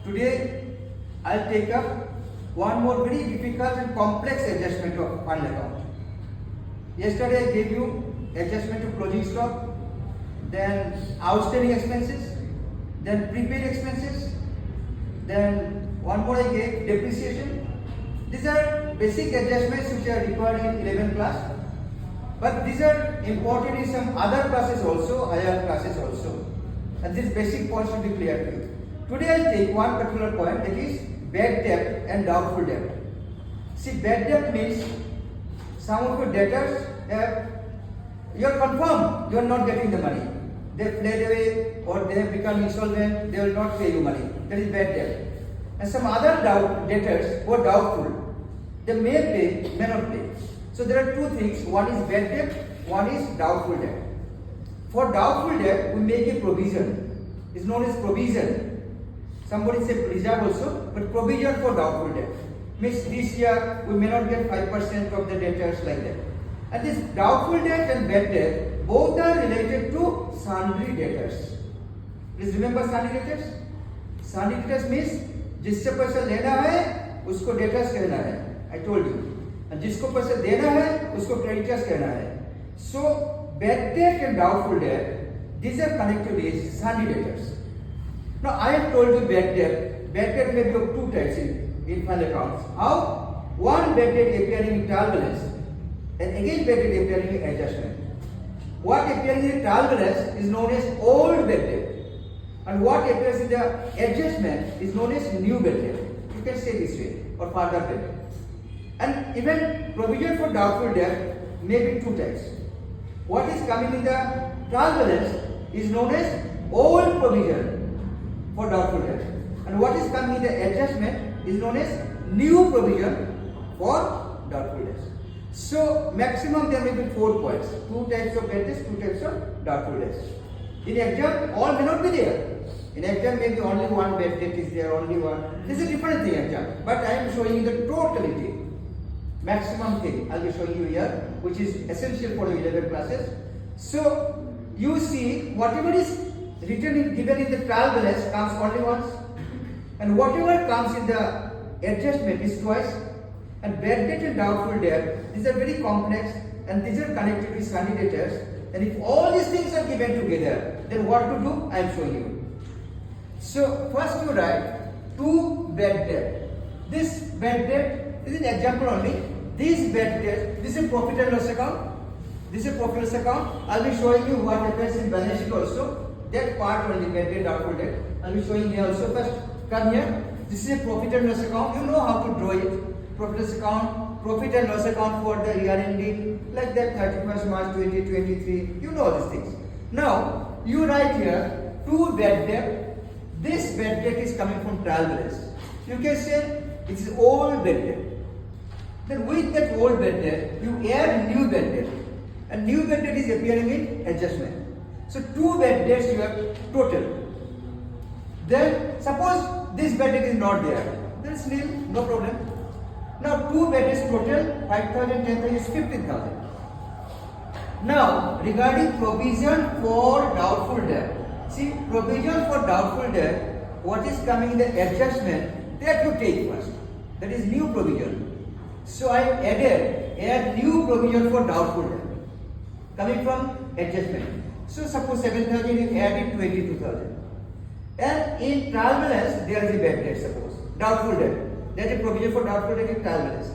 Today I'll take up one more very difficult and complex adjustment of final account. Yesterday I gave you adjustment to closing stock, then outstanding expenses, then prepaid expenses, then one more I gave depreciation. These are basic adjustments which are required in 11th class, but these are important in some other classes also, higher classes also, and these basic points should be clear to you. Today I'll take one particular point, that is bad debt and doubtful debt. See, bad debt means some of your debtors you are confirmed you are not getting the money. They fled away or they have become insolvent, they will not pay you money. That is bad debt. And some other debtors who are doubtful, they may pay, may not pay. So there are two things, one is bad debt, one is doubtful debt. For doubtful debt, we make a provision. It's known as provision. Somebody said reserve also, but provision for doubtful debt. Means this year we may not get 5% of the debtors like that. And this doubtful debt and bad debt, both are related to sundry debtors. Please remember sundry debtors? Sundry debtors means जिससे पैसा लेना है उसको debtors कहना है. I told you. And जिसको पैसा देना है उसको creditors कहना है. So bad debt and doubtful debt, these are connected with sundry debtors. Now I have told you bad debt. Bad debt may be of two types in final accounts. How? One bad debt appearing in trial balance, and again bad debt appearing in adjustment. What appearing in trial balance is known as old bad debt, and what appears in the adjustment is known as new bad debt. You can say this way, or further bad debt. And even provision for doubtful debt may be two types. What is coming in the trial balance is known as old provision for doubtful debt, and what is coming in the adjustment is known as new provision for doubtful debts. So maximum there may be 4 points, two types of bad debts, two types of doubtful debts. In exam all may not be there. In exam maybe only one bad debt is there, only one. This is a different thing exam, but I am showing you the totality, maximum thing I will be showing you here, which is essential for the 11 classes. So you see whatever is written given in the trial balance comes only once, and whatever comes in the adjustment is twice. And bad debt and doubtful debt, these are very complex and these are connected with sundry debtors. And if all these things are given together, then what to do? I am showing you. So first you write two bad debt. This bad debt, this is an example only. This bad debt, this is profit and loss account. This is profit and loss account. I will be showing you what happens in balance sheet also. That part only, bad debt, doubtful debt. I will be showing here also. First, come here. This is a profit and loss account. You know how to draw it. Profit and loss account, profit and loss account for the year ending, like that 31st March 2023. You know these things. Now, you write here two bad debt. This bad debt is coming from trial balance. You can say it is old bad debt. Then with that old bad debt, you add new bad debt. And new bad debt is appearing in adjustment. So two bad debts you have total. Then suppose this bad debt is not there. Then it's nil, no problem. Now two bad debts total, 5,000, 10,000 is 15,000. Now regarding provision for doubtful debt. See, provision for doubtful debt, what is coming in the adjustment, that you take first. That is new provision. So I add new provision for doubtful debt coming from adjustment. So suppose 7,000 is added 22,000. And in trial balance there is a bad debt, suppose doubtful debt. That is provision for doubtful debt in trial balance.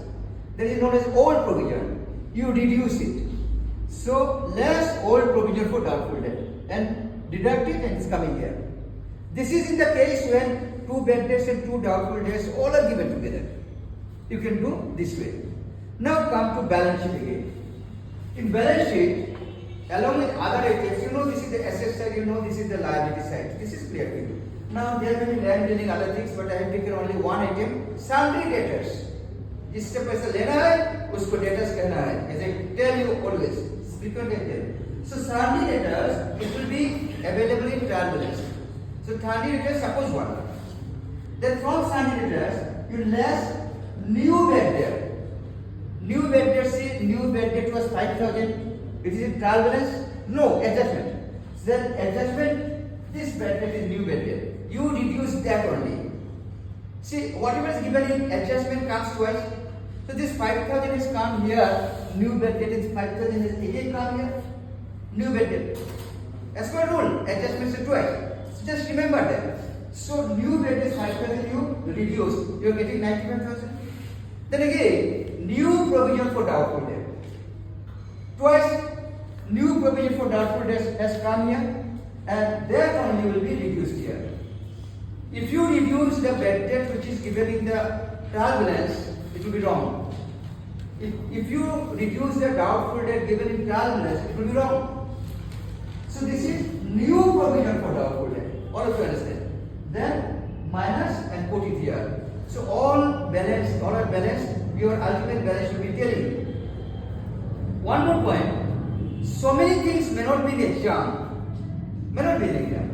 That is known as old provision. You reduce it. So less old provision for doubtful debt and deduct it and it's coming here. This is in the case when two bad debts and two doubtful debts all are given together. You can do this way. Now come to balance sheet again. In balance sheet, along with other items, you know this is the asset side, you know this is the liability side. This is clear to you. Now there may be land dealing other things, but I have taken only one item, sundry debtors. जिससे पैसा लेना है उसको debtors कहना है. As I tell you always, frequently I tell. So sundry debtors, it will be available in trial balance. So sundry debtors, suppose one. Then from sundry debtors, you less new bad debt. New bad debt, see, new bad debt was 5,000. It is in trial balance? No, adjustment. Then adjustment, this bad debt is new bad debt. You reduce that only. See, whatever is given in adjustment comes twice. So this 5,000 is come here, new bed debt is 5,000 is again come here, new bed debt. As per rule, adjustments are twice. So just remember that. So new bed is 5,000 you reduce, you are getting 95,000. Then again, new provision for doubtful debt. Twice, new provision for doubtful debt has come here, and that only will be reduced here. If you reduce the bad debt which is given in the trial balance, it will be wrong. If you reduce the doubtful debt given in trial balance, it will be wrong. So this is new provision for doubtful debt. All of you understand? Then minus and put it here. So all balance, your ultimate balance will be telling. One more point. So many things may not be in exam. May not be in exam.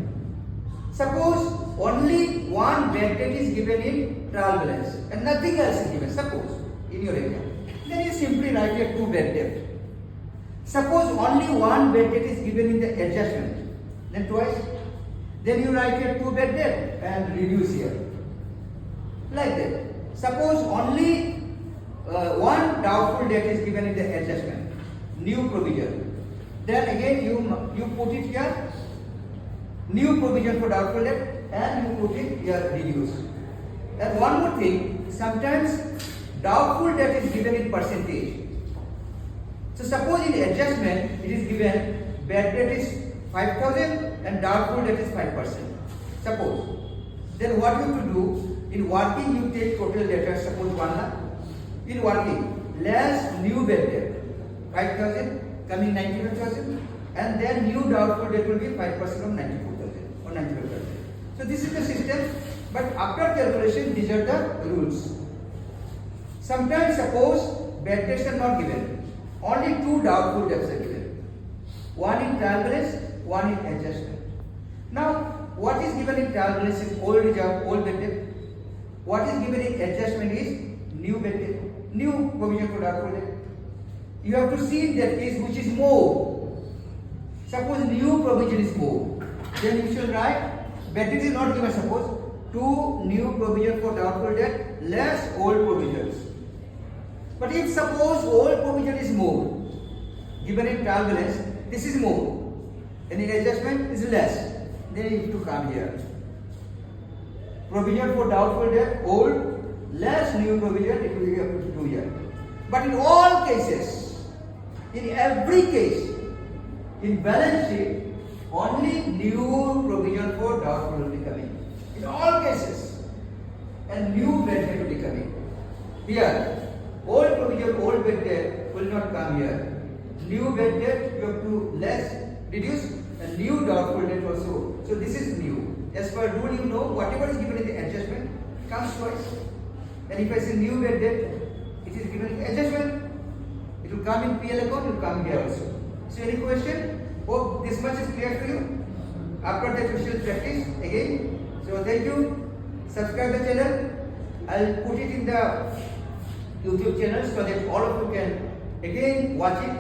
Suppose only one bad debt is given in trial balance and nothing else is given. Suppose in your exam. Then you simply write here two bad debt. Suppose only one bad debt is given in the adjustment. Then twice. Then you write here two bad debt and reduce here. Like that. Suppose only one doubtful debt is given in the adjustment. New provision. Then again you put it here. New provision for doubtful debt and you put it here reduce. And one more thing, sometimes doubtful debt is given in percentage. So suppose in adjustment it is given bad debt is 5,000 and doubtful debt is 5%. Suppose. Then what you have to do, in working you take total debtors, suppose 1 lakh. In working, less new bad debt, 5,000 coming 95,000 and then new doubtful debt will be 5% of 94,000 or 95,000. So this is the system, but after calculation these are the rules. Sometimes suppose bad debts are not given, only two doubtful debts are given. One in trial balance, one in adjustment. Now what is given in trial balance is old reserve, old bad debt. What is given in adjustment is new bad debt, new provision for doubtful debt. You have to see in that case which is more. Suppose new provision is more, then you shall write bad debt is not given. Suppose two new provision for doubtful debt less old provisions. But if suppose old provision is more, given in trial balance, this is more, and in adjustment is less, then you have to come here. Provision for doubtful debt old less new provision, it will be up to 2 years. But in all cases, in every case, in balance sheet, only new provision for doubtful will be coming. In all cases, and new bad debt will be coming. Here, old provision, old bad debt will not come here. New bad debt you have to less reduce, and new doubtful debt also. So this is new. As per rule, you know whatever is given in the adjustment comes twice. And if I say new bad debt, it is given in adjustment. It will come in PL account, it will come here also. So any question? Hope this much is clear to you. After that we shall practice again. So thank you. Subscribe the channel. I'll put it in the YouTube channel so that all of you can again watch it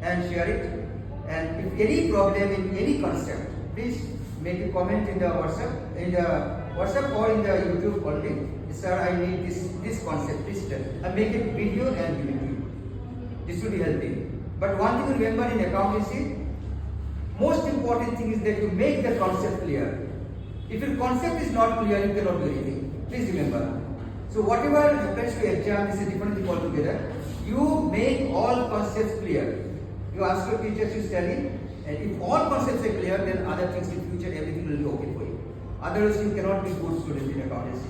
and share it. And if any problem in any concept, please make a comment in the WhatsApp or in the YouTube only. Sir, I need this concept. Please tell. I make a video and give it to you. This will be helping. But one thing to remember in accountancy, most important thing is that you make the concept clear. If your concept is not clear, you cannot do anything. Please remember. So whatever happens to exam, this is a different thing altogether. You make all concepts clear. You ask your teachers to study, and if all concepts are clear, then other things in future, everything will be okay for you. Otherwise, you cannot be good student in accountancy.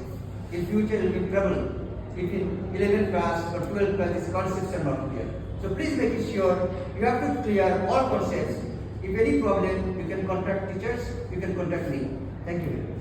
In future, you will be trouble. If in 11th class or 12th class, these concepts are not clear. So please make it sure you have to clear all concepts. If any problem, you can contact teachers, you can contact me. Thank you.